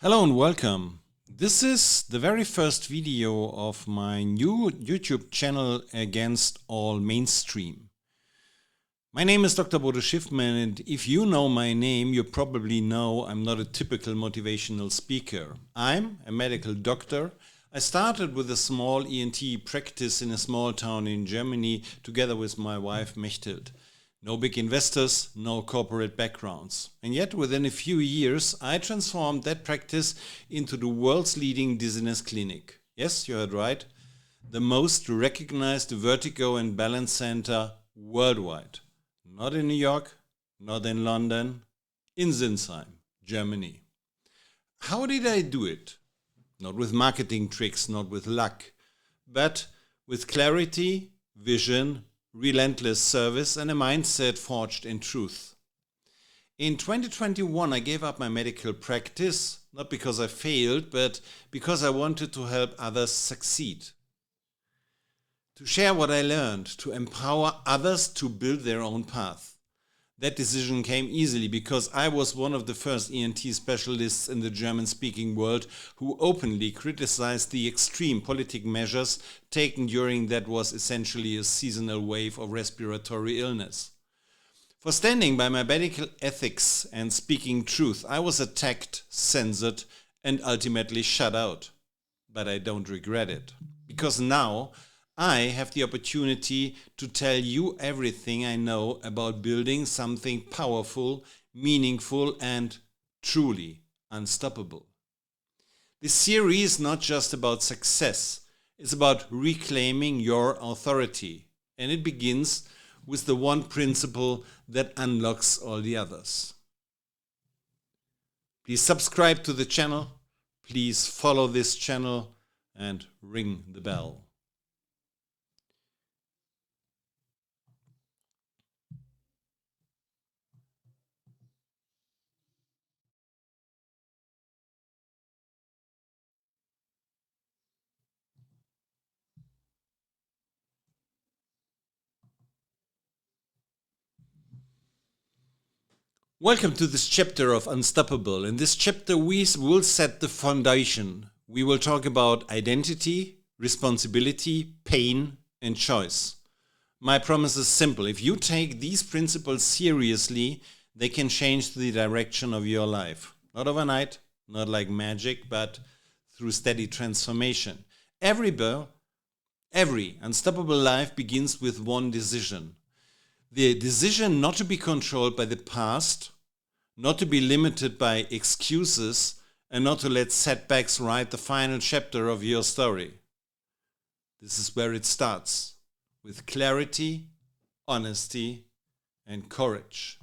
Hello and welcome. This is the very first video of my new YouTube channel against all mainstream. My name is Dr. Bodo Schiffmann, and if you know my name, you probably know I'm not a typical motivational speaker. I'm a medical doctor. I started with a small ENT practice in a small town in Germany together with my wife Mechthild. No big investors, no corporate backgrounds. And yet within a few years, I transformed that practice into the world's leading dizziness clinic. Yes, you heard right. The most recognized vertigo and balance center worldwide. Not in New York, not in London, in Sinsheim, Germany. How did I do it? Not with marketing tricks, not with luck, but with clarity, vision, relentless service, and a mindset forged in truth. In 2021, I gave up my medical practice, not because I failed, but because I wanted to help others succeed. To share what I learned, to empower others to build their own path. That decision came easily because I was one of the first ENT specialists in the German-speaking world who openly criticized the extreme politic measures taken during that was essentially a seasonal wave of respiratory illness. For standing by my medical ethics and speaking truth, I was attacked, censored, and ultimately shut out. But I don't regret it, because now I have the opportunity to tell you everything I know about building something powerful, meaningful, and truly unstoppable. This series is not just about success, it's about reclaiming your authority. And it begins with the one principle that unlocks all the others. Please subscribe to the channel, please follow this channel, and ring the bell. Welcome to this chapter of Unstoppable. In this chapter, we will set the foundation. We will talk about identity, responsibility, pain, and choice. My promise is simple. If you take these principles seriously, they can change the direction of your life. Not overnight, not like magic, but through steady transformation. Every unstoppable life begins with one decision. The decision not to be controlled by the past, not to be limited by excuses, and not to let setbacks write the final chapter of your story. This is where it starts, with clarity, honesty, and courage.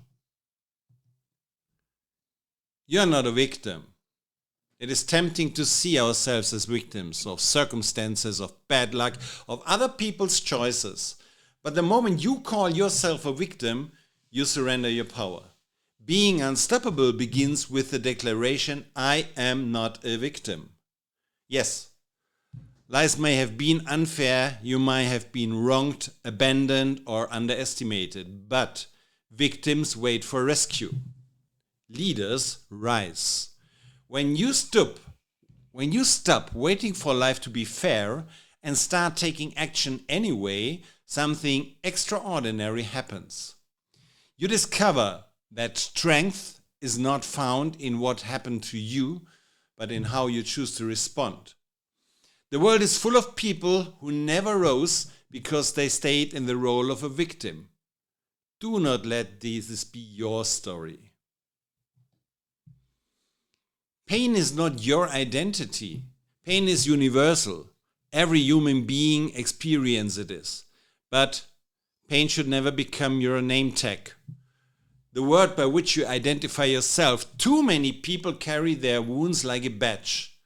You're not a victim. It is tempting to see ourselves as victims of circumstances, of bad luck, of other people's choices. But the moment you call yourself a victim, you surrender your power. Being unstoppable begins with the declaration, I am not a victim. Yes, lives may have been unfair, you might have been wronged, abandoned, or underestimated, but victims wait for rescue. Leaders rise. When you stop waiting for life to be fair and start taking action anyway, something extraordinary happens. You discover that strength is not found in what happened to you, but in how you choose to respond. The world is full of people who never rose because they stayed in the role of a victim. Do not let this be your story. Pain is not your identity. Pain is universal. Every human being experiences it. But pain should never become your name tag. The word by which you identify yourself. Too many people carry their wounds like a badge.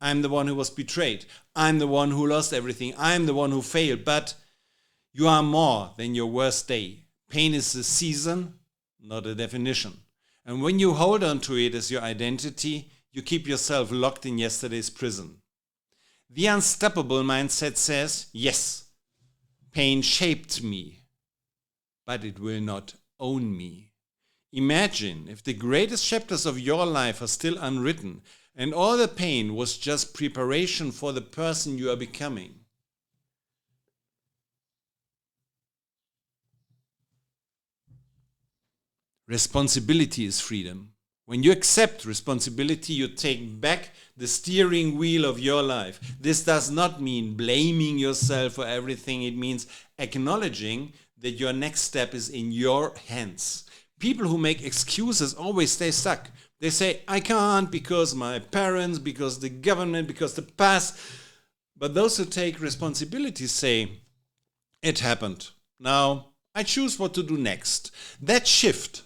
I'm the one who was betrayed. I'm the one who lost everything. I'm the one who failed. But you are more than your worst day. Pain is a season, not a definition. And when you hold on to it as your identity, you keep yourself locked in yesterday's prison. The unstoppable mindset says, yes, pain shaped me, but it will not own me. Imagine if the greatest chapters of your life are still unwritten, And all the pain was just preparation for the person you are becoming. Responsibility is freedom. When you accept responsibility, you take back the steering wheel of your life. This does not mean blaming yourself for everything. It means acknowledging that your next step is in your hands. People who make excuses always stay stuck. They say, I can't because my parents, because the government, because the past. But those who take responsibility say, it happened. Now I choose what to do next. That shift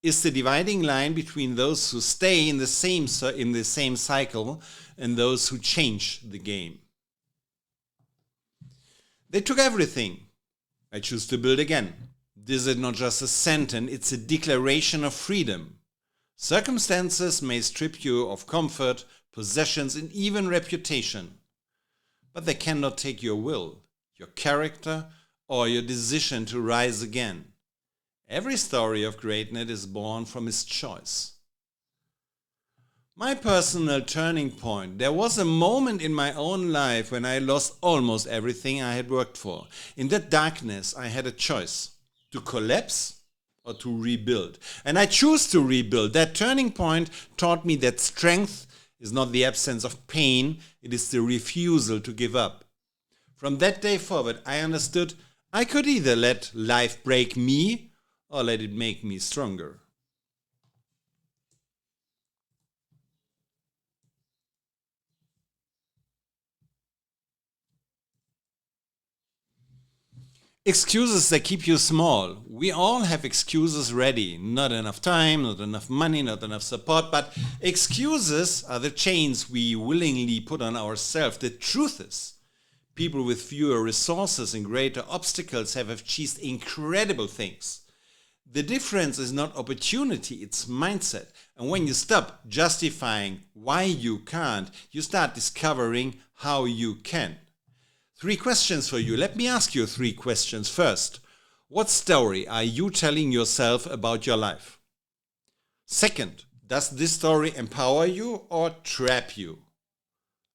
is the dividing line between those who stay in the same cycle and those who change the game. They took everything. I choose to build again. This is not just a sentence, it's a declaration of freedom. Circumstances may strip you of comfort, possessions, and even reputation, but they cannot take your will, your character, or your decision to rise again. Every story of greatness is born from its choice. My personal turning point. There was a moment in my own life when I lost almost everything I had worked for. In that darkness, I had a choice to collapse or to rebuild. And I chose to rebuild. That turning point taught me that strength is not the absence of pain, it is the refusal to give up. From that day forward, I understood I could either let life break me or let it make me stronger. Excuses that keep you small. We all have excuses ready. Not enough time, not enough money, not enough support, but excuses are the chains we willingly put on ourselves. The truth is, people with fewer resources and greater obstacles have achieved incredible things. The difference is not opportunity, it's mindset. And when you stop justifying why you can't, you start discovering how you can. 3 questions for you. Let me ask you 3 questions. First, what story are you telling yourself about your life? Second, does this story empower you or trap you?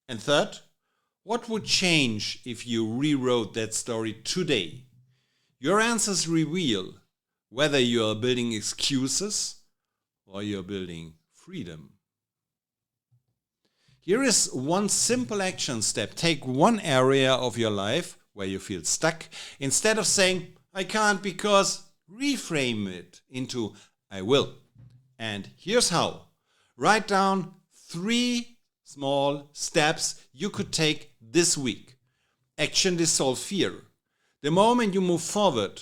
And third, what would change if you rewrote that story today? Your answers reveal whether you are building excuses or you're building freedom. Here is one simple action step. Take one area of your life where you feel stuck. Instead of saying, I can't because, reframe it into, I will. And here's how. Write down 3 small steps you could take this week. Action dissolve fear. The moment you move forward,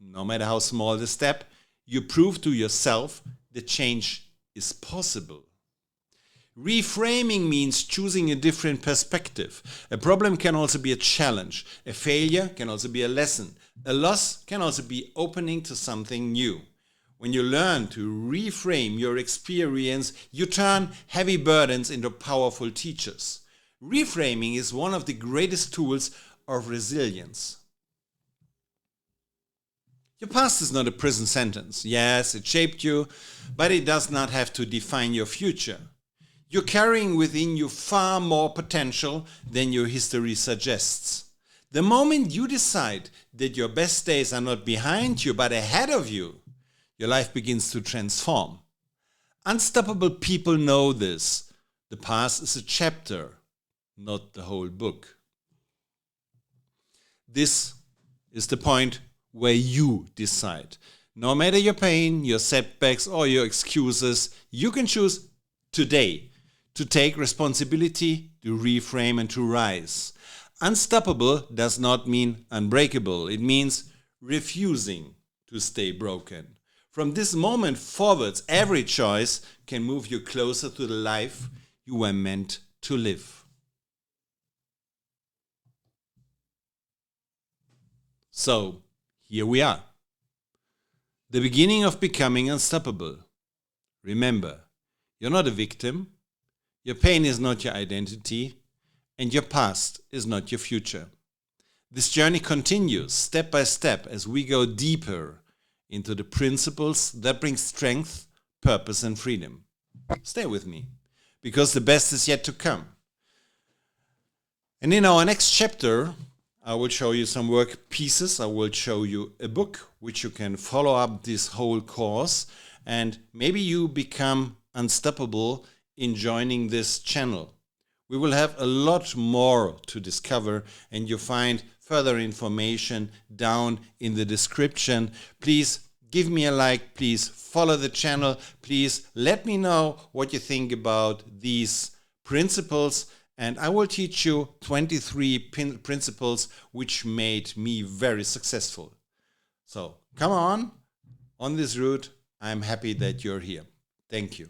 no matter how small the step, you prove to yourself that change is possible. Reframing means choosing a different perspective. A problem can also be a challenge. A failure can also be a lesson. A loss can also be opening to something new. When you learn to reframe your experience, you turn heavy burdens into powerful teachers. Reframing is one of the greatest tools of resilience. Your past is not a prison sentence. Yes, it shaped you, but it does not have to define your future. You're carrying within you far more potential than your history suggests. The moment you decide that your best days are not behind you but ahead of you, your life begins to transform. Unstoppable people know this. The past is a chapter, not the whole book. This is the point where you decide. No matter your pain, your setbacks, or your excuses, you can choose today to take responsibility, to reframe, and to rise. Unstoppable does not mean unbreakable. It means refusing to stay broken. From this moment forwards, every choice can move you closer to the life you were meant to live. So, here we are. The beginning of becoming unstoppable. Remember, you're not a victim, your pain is not your identity, and your past is not your future. This journey continues step by step as we go deeper into the principles that bring strength, purpose, and freedom. Stay with me. because the best is yet to come. And in our next chapter, I will show you some work pieces. I will show you a book which you can follow up this whole course, and maybe you become unstoppable in joining this channel. We will have a lot more to discover, and you'll find further information down in the description. Please give me a like, please follow the channel, please let me know what you think about these principles, and I will teach you 23 principles which made me very successful. So come on this route. I'm happy that you're here. Thank you.